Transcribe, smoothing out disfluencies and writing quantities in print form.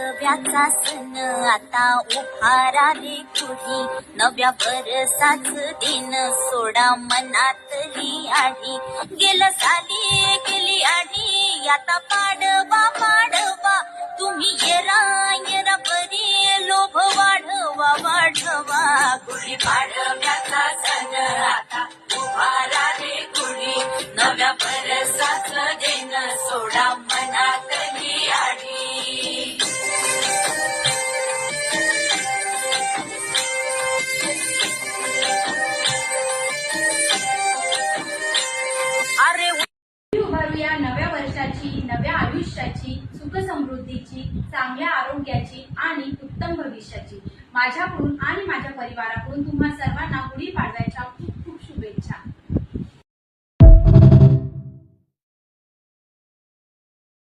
पाडव्याचा सण आता उभारा रे गुढी, नव्या वरसाच दिन सोडा मनातली आढी. गेलं साली गेली आढी, आता पाडवा पाडवा तुम्ही येरा परी लोभ वाढवा वाढवा. गुढी पाडव्याचा सण आता उभारा रे गुढी, नव्या वरसाच दिन सोडा मनातली आढी. अरे उभारूया नव्या वर्षाची, नव्या आयुष्याची, सुख समृद्धीची, चांगल्या आरोग्याची आणि उत्तम भविष्याची. माझ्याकडून आणि माझ्या परिवाराकडून तुम्हा सर्वांना गुढीपाडव्याच्या खूप खूप शुभेच्छा.